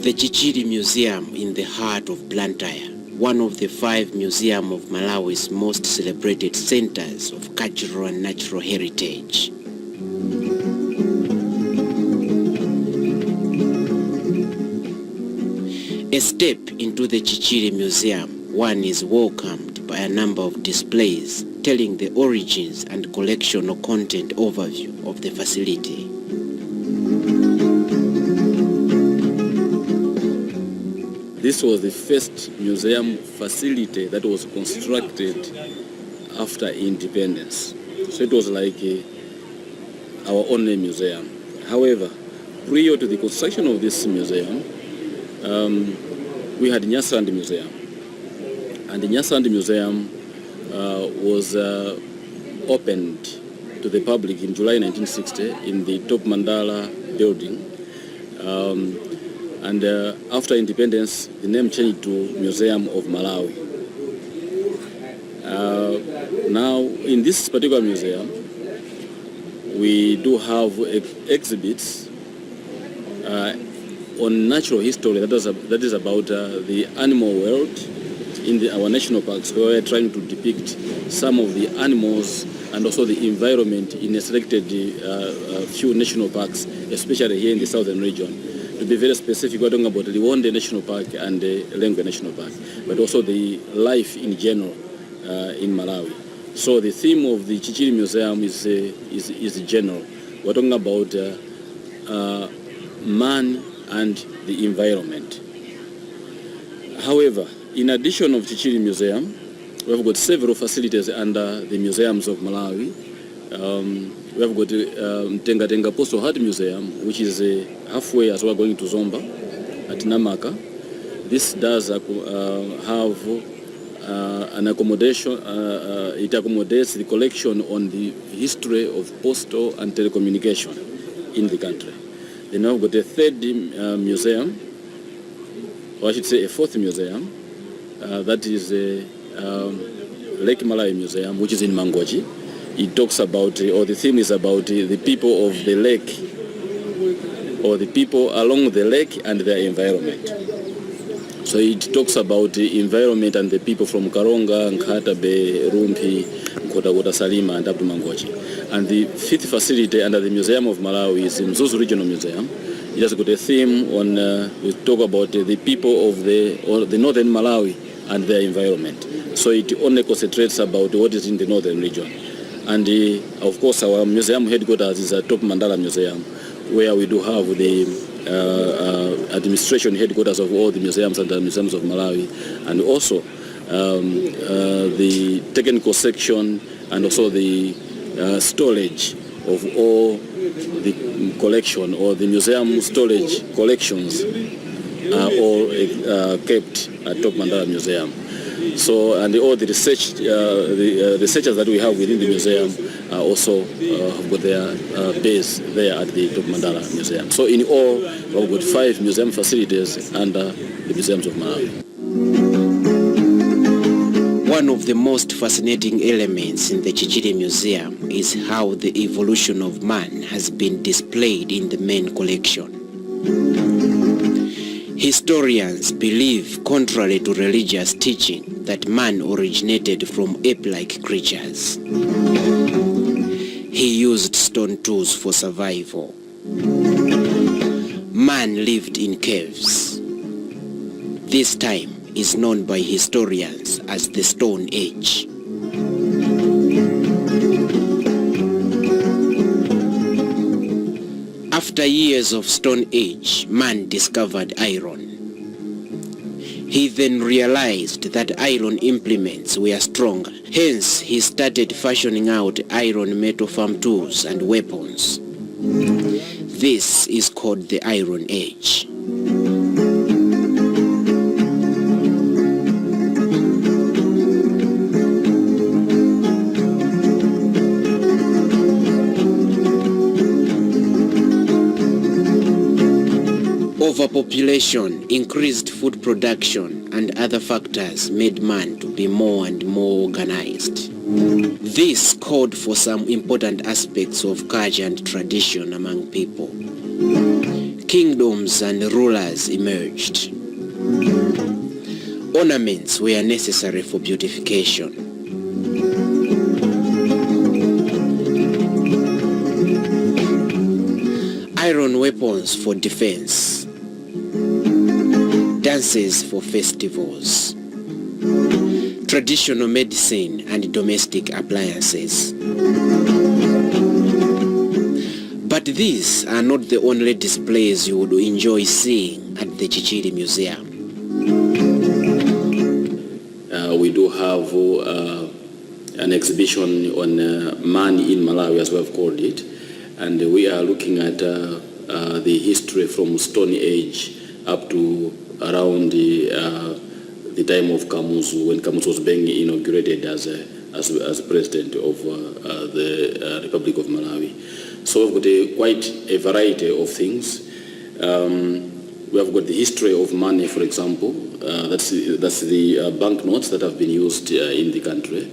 The Chichiri Museum in the heart of Blantyre, one of the 5 museums of Malawi's most celebrated centers of cultural and natural heritage. A step into the Chichiri Museum, one is welcomed by a number of displays telling the origins and collectional content overview of the facility. This was the first museum facility that was constructed after independence. So it was like our only museum. However, prior to the construction of this museum, we had NYIRENDA Museum. And the NYIRENDA Museum was opened to the public in July 1960 in the Top Mandala building. And after independence, the name changed to Museum of Malawi. Now, in this particular museum, we do have exhibits on natural history that is about the animal world in our national parks, where we're trying to depict some of the animals and also the environment in a selected few national parks, especially here in the southern region. To be very specific, we're talking about the YOHANE National Park and the Lengwe National Park, but also the life in general in Malawi. So the theme of the Chichiri Museum is general. We're talking about man and the environment. However, in addition of Chichiri Museum, we've got several facilities under the museums of Malawi. We have got Tenga Postal Heart Museum, which is halfway as we're going to Zomba at Namaka. This does have an accommodation. It accommodates the collection on the history of postal and telecommunication in the country. Then we've got a third museum, or I should say a fourth museum, that is Lake Malawi Museum, which is in Mangochi. It talks about, or the theme is about the people of the lake, or the people along the lake and their environment. So it talks about the environment and the people from Karonga, Nkatabe, Rumpi, Nkota Salima, and up to Mangochi. And the fifth facility under the Museum of Malawi is the Mzuzu Regional Museum. It has got a theme on, we talk about the people of the northern Malawi and their environment. So it only concentrates about what is in the northern region. And of course, our museum headquarters is at Top Mandala Museum, where we do have the administration headquarters of all the museums and the museums of Malawi, and also the technical section and also the storage of all the collection, or the museum storage collections are all kept at Top Mandala Museum. So, and all the research, the researchers that we have within the museum also have got their base there at the Top Mandala Museum. So in all, we've got 5 museum facilities under the museums of Malawi. One of the most fascinating elements in the Chichiri Museum is how the evolution of man has been displayed in the main collection. Historians believe, contrary to religious teaching, that man originated from ape-like creatures. He used stone tools for survival. Man lived in caves. This time is known by historians as the Stone Age. After years of Stone Age, man discovered iron. He then realized that iron implements were stronger. Hence, he started fashioning out iron metal farm tools and weapons. This is called the Iron Age. Overpopulation, increased food production, and other factors made man to be more and more organized. This called for some important aspects of culture and tradition among people. kingdoms and rulers emerged. Ornaments were necessary for beautification. Iron weapons for defense. Dances for festivals. Traditional medicine and domestic appliances. But these are not the only displays you would enjoy seeing at the Chichiri Museum. We do have an exhibition on man in Malawi, as we have called it, and we are looking at the history from Stone Age up to around the time of Kamuzu, when Kamuzu was being inaugurated as president of the Republic of Malawi. So we've got quite a variety of things. We have got the history of money, for example. That's the banknotes that have been used in the country.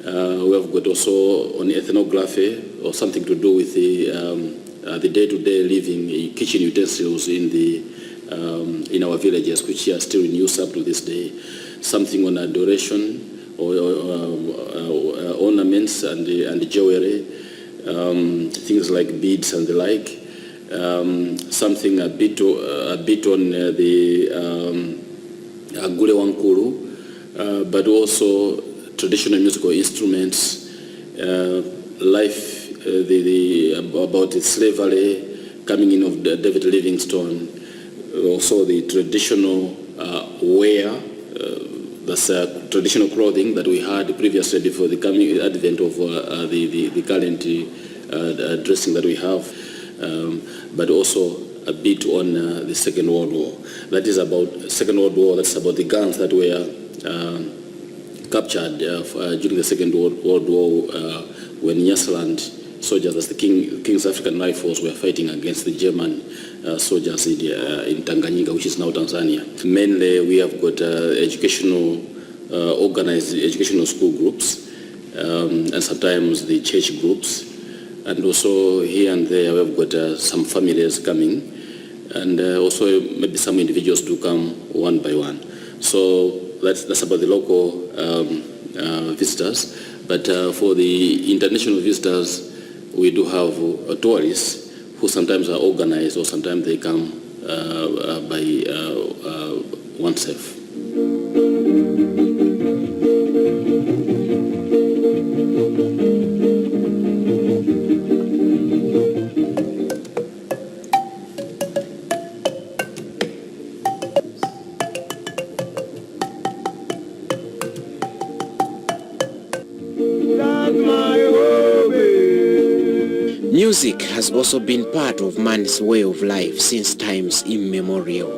We have got also on ethnography, or something to do with the day-to-day living, kitchen utensils in our villages, which are still in use up to this day. Something on adoration, or ornaments and jewelry, things like beads and the like. Something a bit on the Agule Wankuru, but also traditional musical instruments, life, about slavery coming in of David Livingstone, also the traditional wear, that's traditional clothing that we had previously before the coming advent of the current dressing that we have. But also a bit on the Second World War. That is about Second World War. That's about the guns that were captured during the Second World War when Nyasaland soldiers, as the King's African Rifles, were fighting against the German soldiers in Tanganyika, which is now Tanzania. Mainly, we have got organized educational school groups, and sometimes the church groups. And also here and there we've got some families coming, and also maybe some individuals do come one by one. So that's about the local visitors. But for the international visitors, we do have tourists who sometimes are organized, or sometimes they come by oneself. Music has also been part of man's way of life since times immemorial.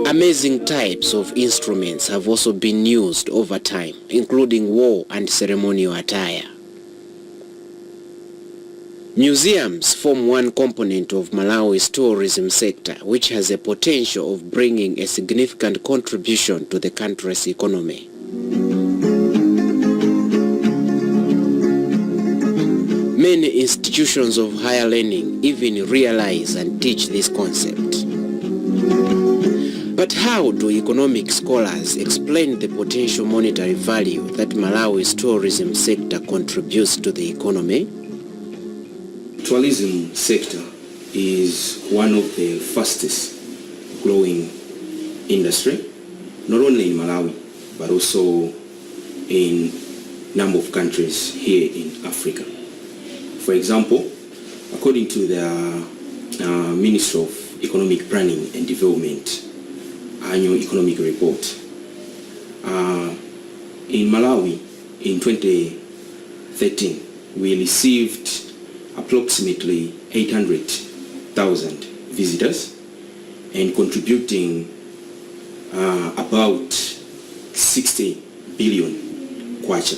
Amazing types of instruments have also been used over time, including war and ceremonial attire. Museums form one component of Malawi's tourism sector, which has a potential of bringing a significant contribution to the country's economy. Many institutions of higher learning even realize and teach this concept. But how do economic scholars explain the potential monetary value that Malawi's tourism sector contributes to the economy? Tourism sector is one of the fastest growing industry, not only in Malawi, but also in a number of countries here in Africa. For example, according to the Ministry of Economic Planning and Development annual economic report, in Malawi in 2013, we received approximately 800,000 visitors and contributing about 60 billion kwacha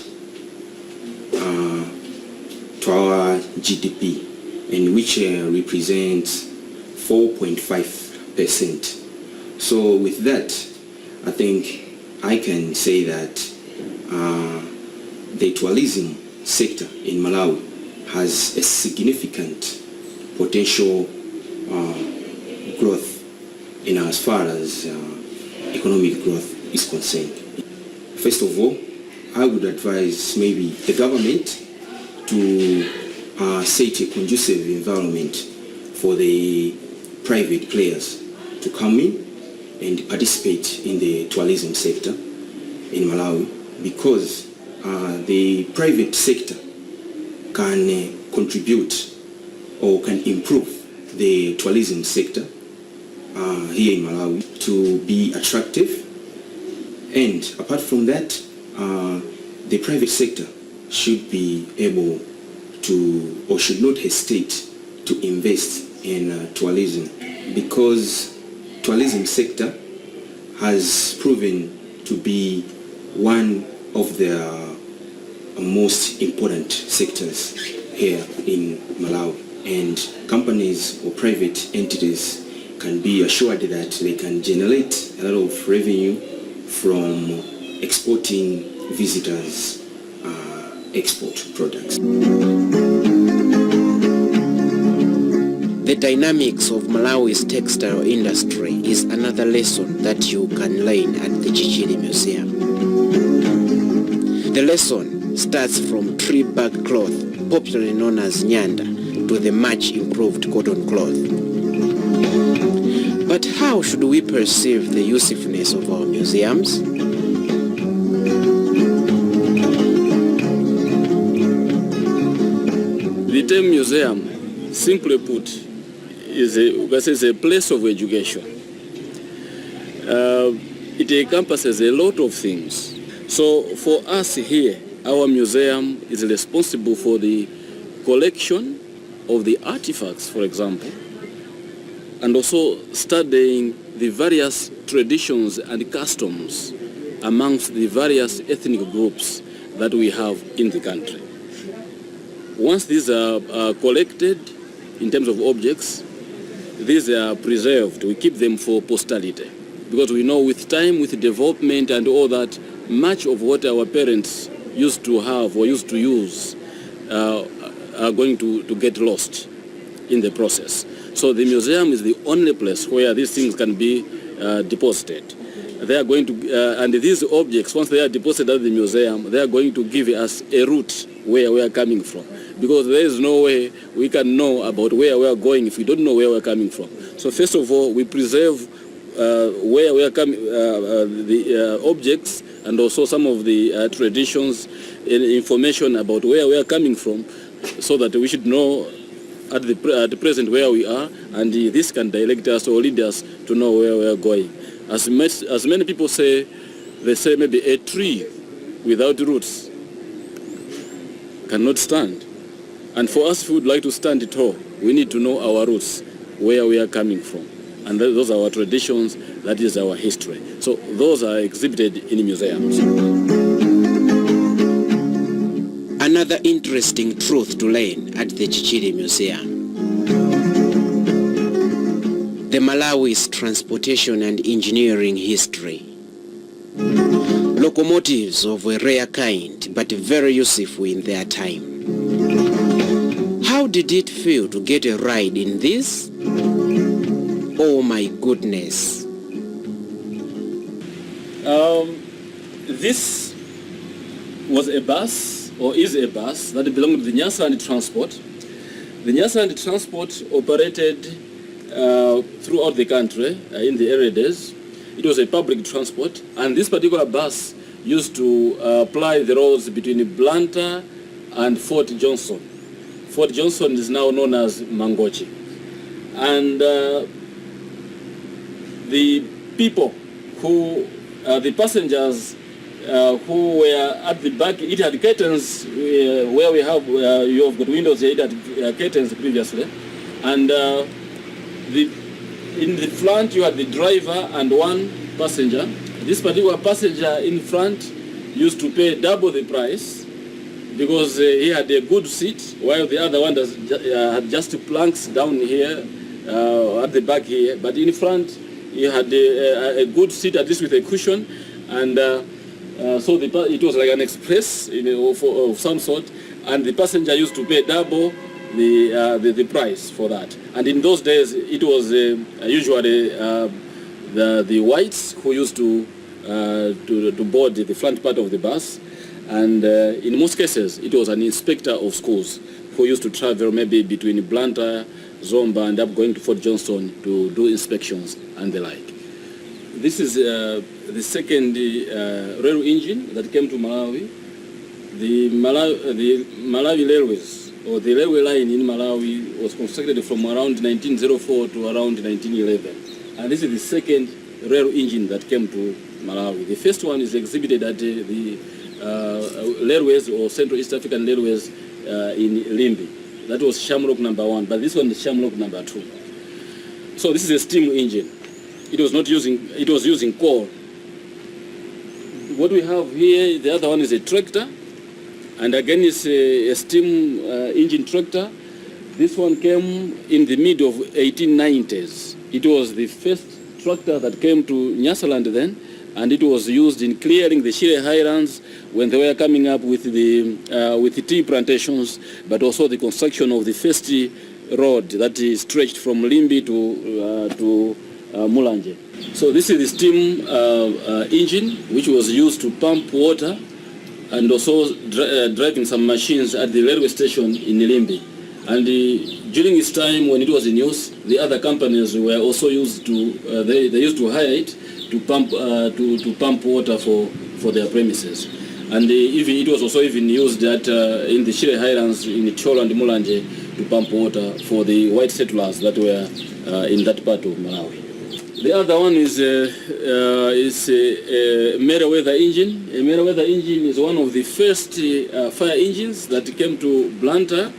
to our GDP, and which represents 4.5%. So with that, I think I can say that the tourism sector in Malawi has a significant potential growth in as far as economic growth is concerned. First of all, I would advise maybe the government to set a conducive environment for the private players to come in and participate in the tourism sector in Malawi, because the private sector can contribute or can improve the tourism sector here in Malawi to be attractive. And apart from that, the private sector should be able to, or should not hesitate to invest in tourism, because tourism sector has proven to be one of the most important sectors here in Malawi, and companies or private entities can be assured that they can generate a lot of revenue from exporting visitors' export products. The dynamics of Malawi's textile industry is another lesson that you can learn at the Chichili Museum. The lesson starts from tree bark cloth, popularly known as nyanda, to the much improved cotton cloth. But how should we perceive the usefulness of our museums? The term museum, simply put, is a place of education. It encompasses a lot of things. So for us here, our museum is responsible for the collection of the artifacts, for example, and also studying the various traditions and customs amongst the various ethnic groups that we have in the country. Once these are collected in terms of objects, these are preserved. We keep them for posterity, because we know with time, with development and all that, much of what our parents used to have or used to use are going to get lost in the process. So the museum is the only place where these things can be deposited. They are going to, and these objects, once they are deposited at the museum, they are going to give us a route where we are coming from, because there is no way we can know about where we are going if we don't know where we are coming from. So first of all, we preserve where we are coming, the objects, and also some of the traditions and information about where we are coming from, so that we should know at the present where we are, and this can direct us or lead us to know where we are going. As many people say, they say maybe a tree without roots cannot stand. And for us, if we would like to stand tall, we need to know our roots, where we are coming from. And those are our traditions, that is our history. So those are exhibited in museums. Another interesting truth to learn at the Chichili Museum: the Malawi's transportation and engineering history. Locomotives of a rare kind, but very useful in their time. How did it feel to get a ride in this? Oh my goodness. This was a bus, or is a bus, that belonged to the Nyasaland Transport. The Nyasaland Transport operated throughout the country in the early days. It was a public transport, and this particular bus used to ply the roads between Blantyre and Fort Johnson. Fort Johnson is now known as Mangochi. And the people who, the passengers who were at the back, it had curtains where we have, you have got windows here, it had curtains previously. And in the front you had the driver and one passenger. This particular passenger in front used to pay double the price because he had a good seat, while the other one had just planks down here at the back here. But in front he had a good seat, at least with a cushion, and so it was like an express of some sort, and the passenger used to pay double the price for that. And in those days, it was usually the whites who used to board the front part of the bus, and in most cases, it was an inspector of schools who used to travel maybe between Blantyre, Zomba, and up going to Fort Johnson to do inspections and the like. This is the second rail engine that came to Malawi. The Malawi Railways, or the railway line in Malawi, was constructed from around 1904 to around 1911. And this is the second rail engine that came to Malawi. The first one is exhibited at the railways, or Central East African Railways in Limbi. That was Shamrock number 1, but this one is Shamrock number 2. So this is a steam engine. It was using coal. What we have here, the other one is a tractor, and again it's a steam engine tractor. This one came in the mid of 1890s. It was the first tractor that came to Nyasaland then, and it was used in clearing the Shire Highlands when they were coming up with the tea plantations, but also the construction of the first road that is stretched from Limbi to Mulanje. So this is the steam engine, which was used to pump water and also driving some machines at the railway station in Limbi. And during its time when it was in use, the other companies were also used to, they used to hire it to pump water for their premises. And even it was also even used at, in the Shire Highlands in Cholo and Mulanje to pump water for the white settlers that were in that part of Malawi. The other one is a Meriwether engine. A Meriwether engine is one of the first fire engines that came to Blantyre.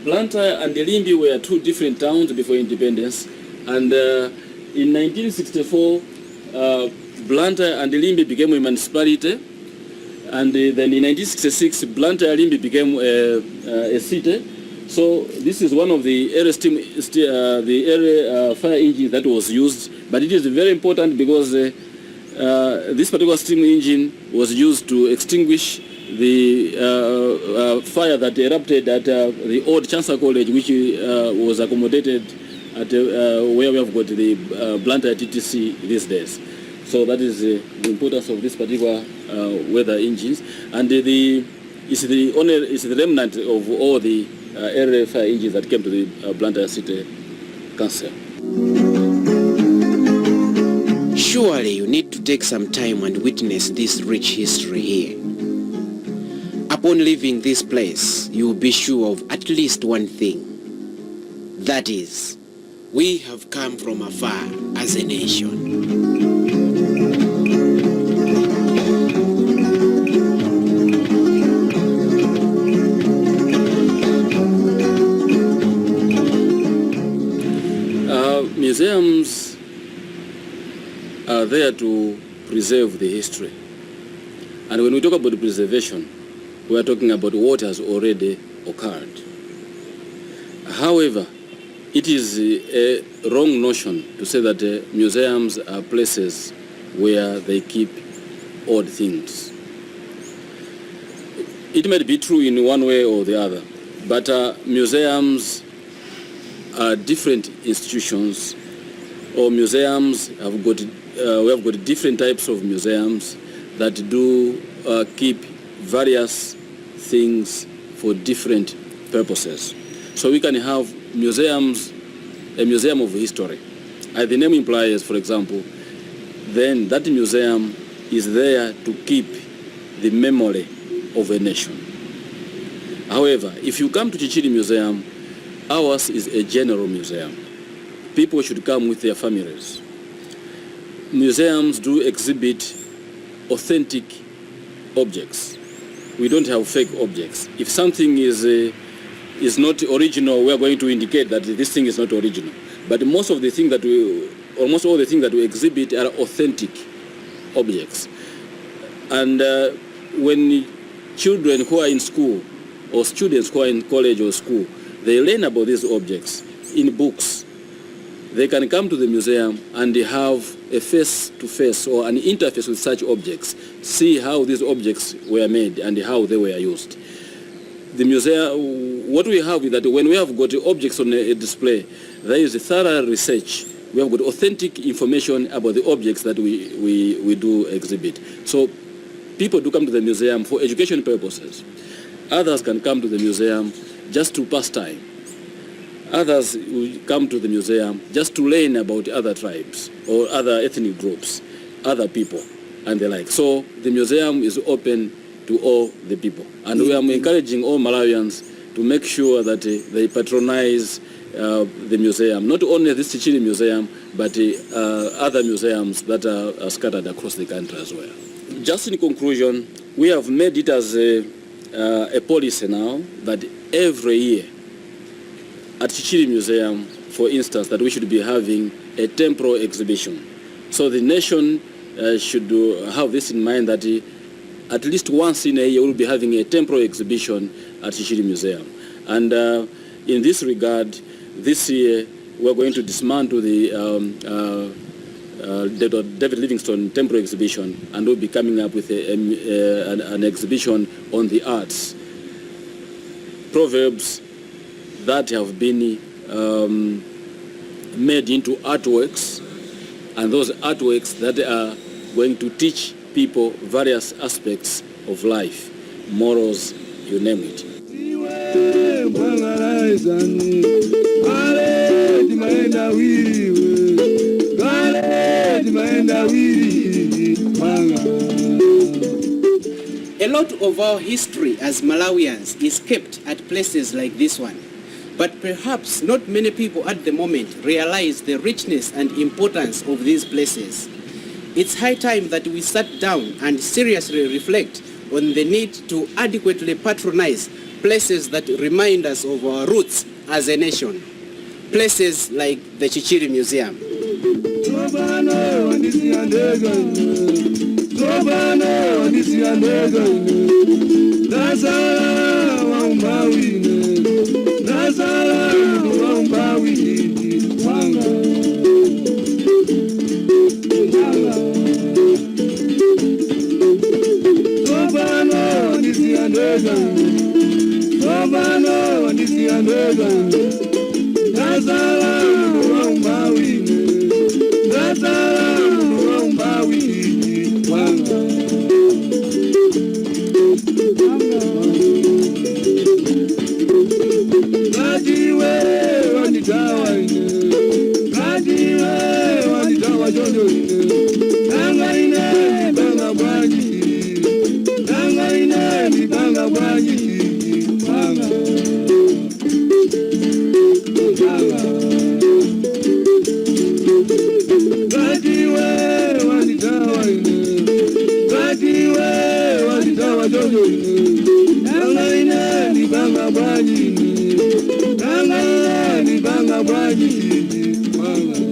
Blantyre and Limbi were two different towns before independence, and in 1964 Blantyre and Limbi became a municipality, and then in 1966 Blantyre and Limbi became a city. So this is one of the area fire engines that was used, but it is very important because this particular steam engine was used to extinguish the fire that erupted at the old Chancellor College, which was accommodated at where we have got the Blantyre TTC these days. So that is the importance of this particular weather engines, and it's the remnant of all the area fire engines that came to the Blantyre City Council. Surely you need to take some time and witness this rich history here. Upon leaving this place, you will be sure of at least one thing. That is, we have come from afar as a nation. Museums are there to preserve the history. And when we talk about preservation, we are talking about what has already occurred. However, it is a wrong notion to say that museums are places where they keep old things. It might be true in one way or the other, but museums are different institutions, or museums have got, we have got different types of museums that do keep various things for different purposes. So we can have museums, a museum of history. As the name implies, for example, then that museum is there to keep the memory of a nation. However, if you come to Chichiri Museum, ours is a general museum. People should come with their families. Museums do exhibit authentic objects. We don't have fake objects. If something is not original, we are going to indicate that this thing is not original. But most of the things that almost all the things that we exhibit are authentic objects. And when children who are in school, or students who are in college or school, they learn about these objects in books. They can come to the museum and have a face-to-face or an interface with such objects, see how these objects were made and how they were used. The museum, what we have is that when we have got objects on a display, there is a thorough research. We have got authentic information about the objects that we do exhibit. So people do come to the museum for education purposes. Others can come to the museum just to pass time. Others will come to the museum just to learn about other tribes or other ethnic groups, other people, and the like. So the museum is open to all the people. And we are encouraging all Malawians to make sure that they patronize the museum, not only this Chichiri Museum, but other museums that are scattered across the country as well. Just in conclusion, we have made it as a policy now that every year at Chichiri Museum, for instance, that we should be having a temporal exhibition. So the nation should have this in mind that at least once in a year we'll be having a temporal exhibition at Chichiri Museum. And in this regard, this year we're going to dismantle the David Livingstone temporal exhibition, and we'll be coming up with an exhibition on the arts. Proverbs that have been made into artworks, and those artworks that are going to teach people various aspects of life, morals, you name it. A lot of our history as Malawians is kept at places like this one. But perhaps not many people at the moment realize the richness and importance of these places. It's high time that we sat down and seriously reflect on the need to adequately patronize places that remind us of our roots as a nation. Places like the Chichiri Museum. Banga